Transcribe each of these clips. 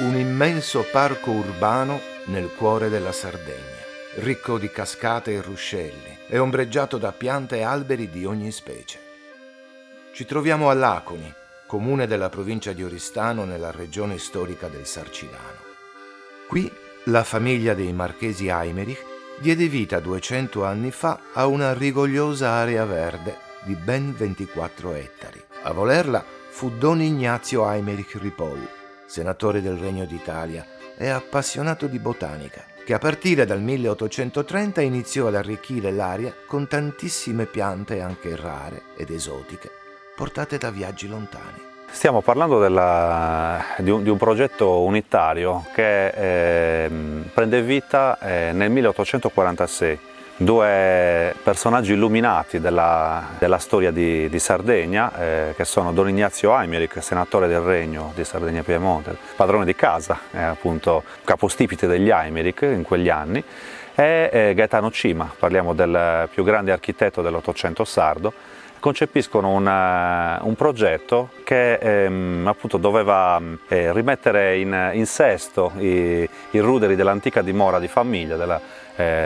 Un immenso parco urbano nel cuore della Sardegna, ricco di cascate e ruscelli e ombreggiato da piante e alberi di ogni specie. Ci troviamo a Laconi, comune della provincia di Oristano nella regione storica del Sarcidano. Qui la famiglia dei marchesi Eimerich diede vita 200 anni fa a una rigogliosa area verde di ben 24 ettari. A volerla fu Don Ignazio Eimerich Ripoll, senatore del Regno d'Italia e appassionato di botanica, che a partire dal 1830 iniziò ad arricchire l'area con tantissime piante anche rare ed esotiche, portate da viaggi lontani. Stiamo parlando di un progetto unitario che prende vita nel 1846. Due personaggi illuminati della storia di Sardegna, che sono Don Ignazio Eimerich, senatore del Regno di Sardegna e Piemonte, padrone di casa, appunto capostipite degli Eimerich in quegli anni, e Gaetano Cima, parliamo del più grande architetto dell'Ottocento sardo. Concepiscono un progetto che appunto doveva rimettere in sesto i ruderi dell'antica dimora di famiglia,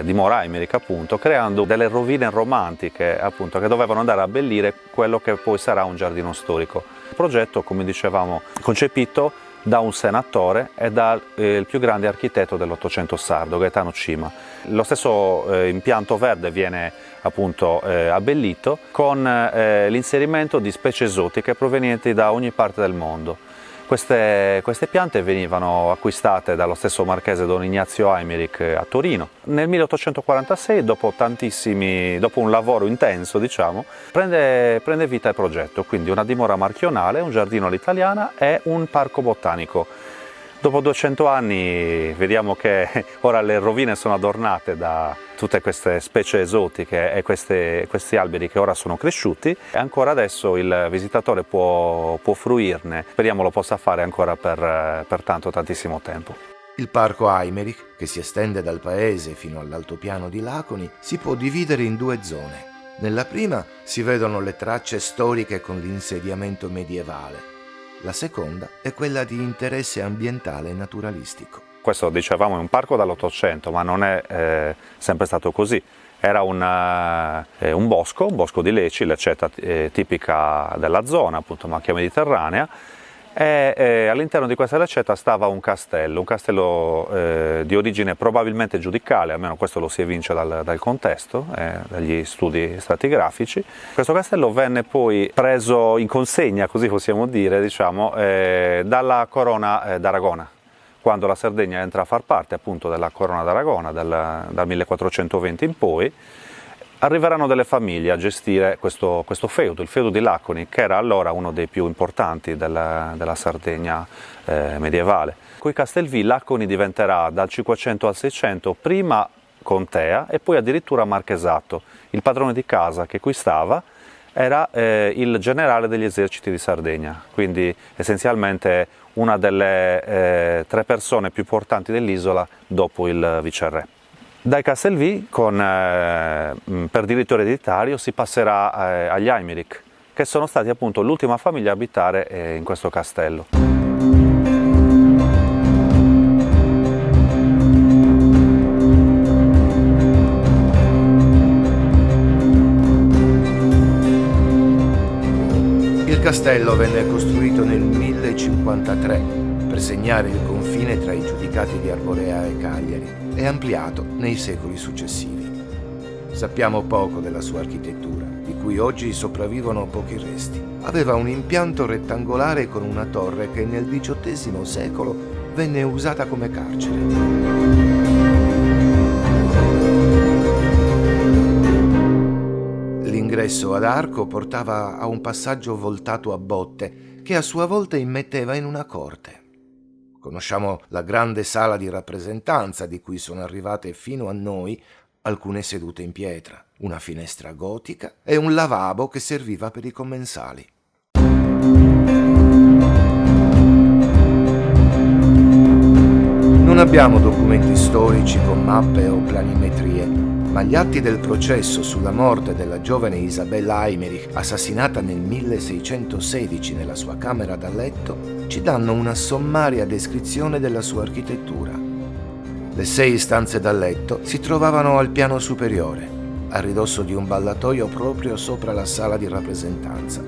dimora Eimerich appunto, creando delle rovine romantiche appunto che dovevano andare a abbellire quello che poi sarà un giardino storico. Il progetto, come dicevamo, concepito da un senatore e dal più grande architetto dell'Ottocento sardo, Gaetano Cima. Lo stesso impianto verde viene appunto abbellito con l'inserimento di specie esotiche provenienti da ogni parte del mondo. Queste piante venivano acquistate dallo stesso marchese Don Ignazio Eimerich a Torino. Nel 1846, dopo un lavoro intenso, diciamo, prende vita il progetto, quindi una dimora marchionale, un giardino all'italiana e un parco botanico. Dopo 200 anni vediamo che ora le rovine sono adornate da tutte queste specie esotiche e questi alberi che ora sono cresciuti, e ancora adesso il visitatore può fruirne. Speriamo lo possa fare ancora per tantissimo tempo. Il parco Eimerich, che si estende dal paese fino all'altopiano di Laconi, si può dividere in due zone. Nella prima si vedono le tracce storiche con l'insediamento medievale. La seconda è quella di interesse ambientale e naturalistico. Questo, dicevamo, è un parco dall'Ottocento, ma non è sempre stato così. Era un bosco di leci, lecetta tipica della zona, appunto macchia mediterranea, e all'interno di questa lecetta stava un castello di origine probabilmente giudicale, almeno questo lo si evince dal contesto, dagli studi stratigrafici. Questo castello venne poi preso in consegna, così possiamo dire, diciamo, dalla Corona d'Aragona, quando la Sardegna entra a far parte appunto della Corona d'Aragona dal 1420 in poi. Arriveranno delle famiglie a gestire questo feudo, il feudo di Laconi, che era allora uno dei più importanti della Sardegna medievale. Con i Castelvì Laconi diventerà dal 500 al 600 prima contea e poi addirittura marchesato. Il padrone di casa che qui stava era il generale degli eserciti di Sardegna, quindi essenzialmente una delle 3 persone più importanti dell'isola dopo il viceré. Dai Castelvì, per diritto ereditario, si passerà agli Eimerich, che sono stati appunto l'ultima famiglia a abitare in questo castello. Il castello venne costruito nel 1053 per segnare il confine tra i giudicati di Arborea e Cagliari e ampliato nei secoli successivi. Sappiamo poco della sua architettura, di cui oggi sopravvivono pochi resti. Aveva un impianto rettangolare con una torre che nel XVIII secolo venne usata come carcere. L'ingresso ad arco portava a un passaggio voltato a botte che a sua volta immetteva in una corte. Conosciamo la grande sala di rappresentanza di cui sono arrivate fino a noi alcune sedute in pietra, una finestra gotica e un lavabo che serviva per i commensali. Non abbiamo documenti storici con mappe o planimetrie, Ma gli atti del processo sulla morte della giovane Isabella Eymerich, assassinata nel 1616 nella sua camera da letto, ci danno una sommaria descrizione della sua architettura. Le 6 stanze da letto si trovavano al piano superiore, a ridosso di un ballatoio proprio sopra la sala di rappresentanza.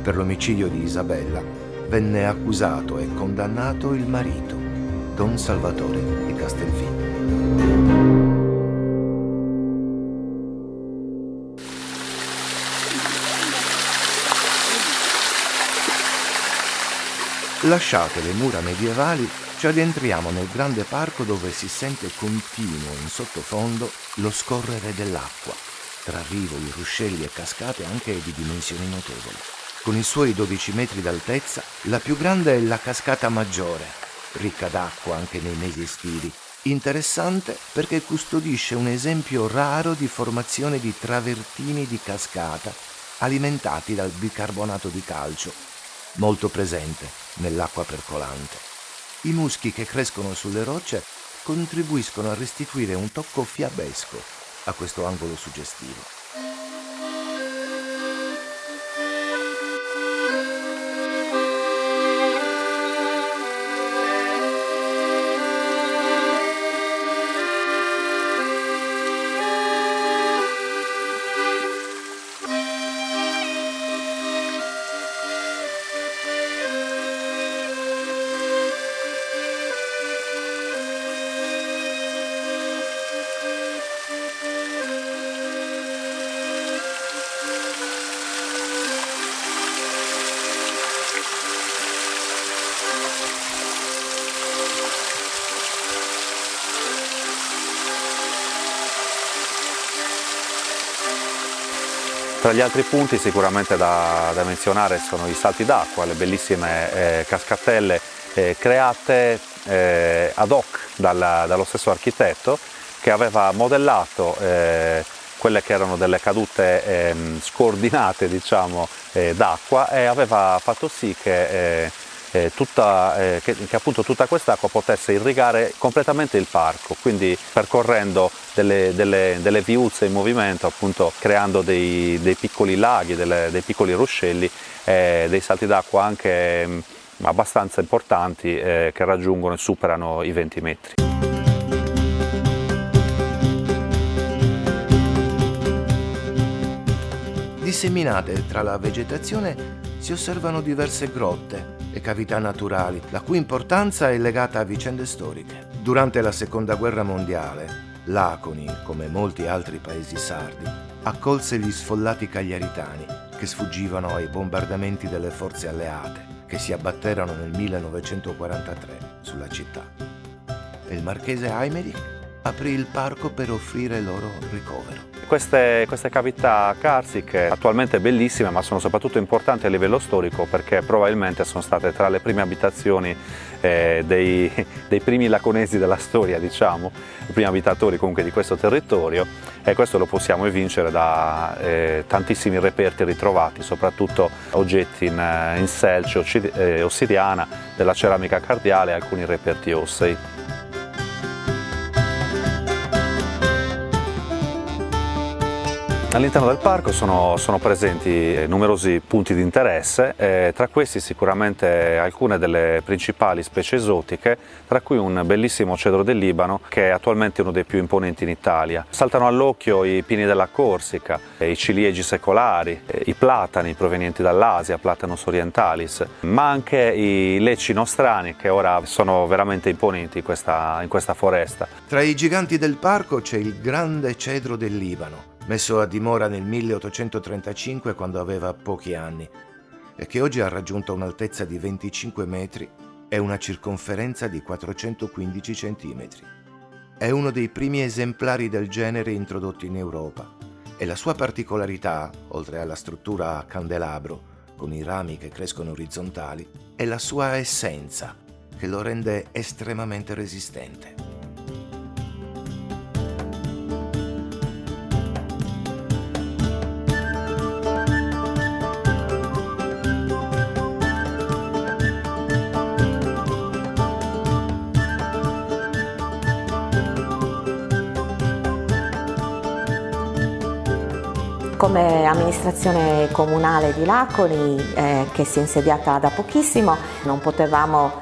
Per l'omicidio di Isabella venne accusato e condannato il marito, Don Salvatore di Castelfino. Lasciate le mura medievali, ci addentriamo nel grande parco dove si sente continuo in sottofondo lo scorrere dell'acqua, tra rivoli, ruscelli e cascate anche di dimensioni notevoli. Con i suoi 12 metri d'altezza, la più grande è la cascata maggiore, ricca d'acqua anche nei mesi estivi, interessante perché custodisce un esempio raro di formazione di travertini di cascata alimentati dal bicarbonato di calcio, molto presente nell'acqua percolante. I muschi che crescono sulle rocce contribuiscono a restituire un tocco fiabesco a questo angolo suggestivo. Tra gli altri punti sicuramente da menzionare sono i salti d'acqua, le bellissime cascatelle create ad hoc dallo stesso architetto, che aveva modellato quelle che erano delle cadute scordinate, diciamo, d'acqua, e aveva fatto sì che appunto tutta quest'acqua potesse irrigare completamente il parco, quindi percorrendo delle viuzze in movimento, appunto creando dei piccoli laghi, dei piccoli ruscelli, dei salti d'acqua anche abbastanza importanti che raggiungono e superano i 20 metri. Disseminate tra la vegetazione si osservano diverse grotte e cavità naturali, la cui importanza è legata a vicende storiche. Durante la Seconda Guerra Mondiale, Laconi, come molti altri paesi sardi, accolse gli sfollati cagliaritani che sfuggivano ai bombardamenti delle forze alleate che si abbatterono nel 1943 sulla città. E il marchese Eymerich aprì il parco per offrire loro ricovero. Queste cavità carsiche attualmente bellissime, ma sono soprattutto importanti a livello storico perché probabilmente sono state tra le prime abitazioni dei primi laconesi della storia, diciamo, i primi abitatori comunque di questo territorio, e questo lo possiamo evincere da tantissimi reperti ritrovati, soprattutto oggetti in selce ossidiana, della ceramica cardiale e alcuni reperti ossei. All'interno del parco sono presenti numerosi punti di interesse, tra questi sicuramente alcune delle principali specie esotiche, tra cui un bellissimo cedro del Libano che è attualmente uno dei più imponenti in Italia. Saltano all'occhio i pini della Corsica, i ciliegi secolari, i platani provenienti dall'Asia, Platanus orientalis, ma anche i lecci nostrani che ora sono veramente imponenti in questa foresta. Tra i giganti del parco c'è il grande cedro del Libano, messo a dimora nel 1835 quando aveva pochi anni e che oggi ha raggiunto un'altezza di 25 metri e una circonferenza di 415 centimetri. È uno dei primi esemplari del genere introdotti in Europa e la sua particolarità, oltre alla struttura a candelabro, con i rami che crescono orizzontali, è la sua essenza, che lo rende estremamente resistente. Come amministrazione comunale di Laconi, che si è insediata da pochissimo, non potevamo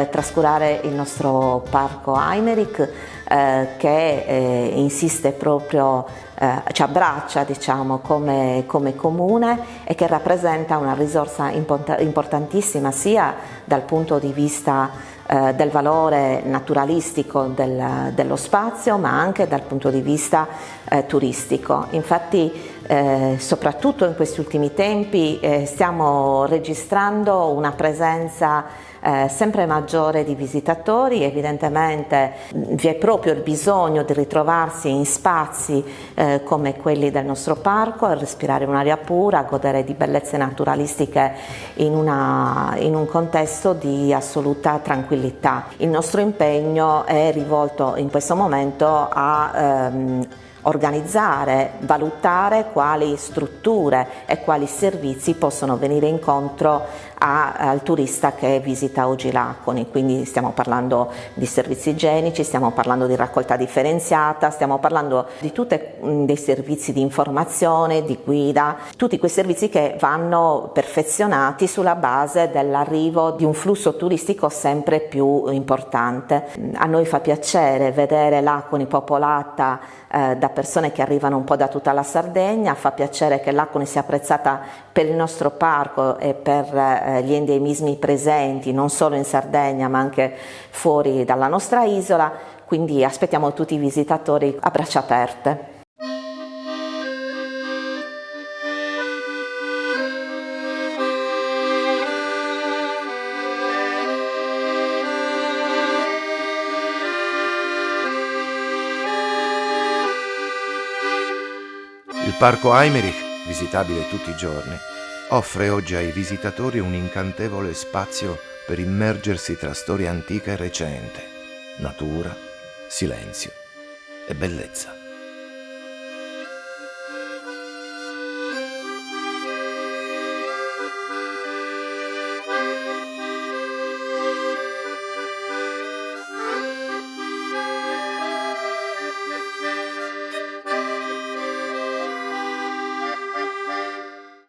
trascurare il nostro parco Heimerich, che insiste proprio, ci abbraccia, diciamo, come comune, e che rappresenta una risorsa importantissima sia dal punto di vista del valore naturalistico dello spazio, ma anche dal punto di vista turistico. Infatti soprattutto in questi ultimi tempi stiamo registrando una presenza sempre maggiore di visitatori. Evidentemente vi è proprio il bisogno di ritrovarsi in spazi come quelli del nostro parco, a respirare un'aria pura, a godere di bellezze naturalistiche in un contesto di assoluta tranquillità. Il nostro impegno è rivolto in questo momento a organizzare, valutare quali strutture e quali servizi possono venire incontro al turista che visita oggi Laconi. Quindi stiamo parlando di servizi igienici, stiamo parlando di raccolta differenziata, stiamo parlando di tutti dei servizi di informazione, di guida, tutti quei servizi che vanno perfezionati sulla base dell'arrivo di un flusso turistico sempre più importante. A noi fa piacere vedere Laconi popolata da persone che arrivano un po' da tutta la Sardegna, fa piacere che Laconi sia apprezzata per il nostro parco e per gli endemismi presenti non solo in Sardegna ma anche fuori dalla nostra isola, quindi aspettiamo tutti i visitatori a braccia aperte. Il parco Heimerich, visitabile tutti i giorni, offre oggi ai visitatori un incantevole spazio per immergersi tra storia antica e recente, natura, silenzio e bellezza.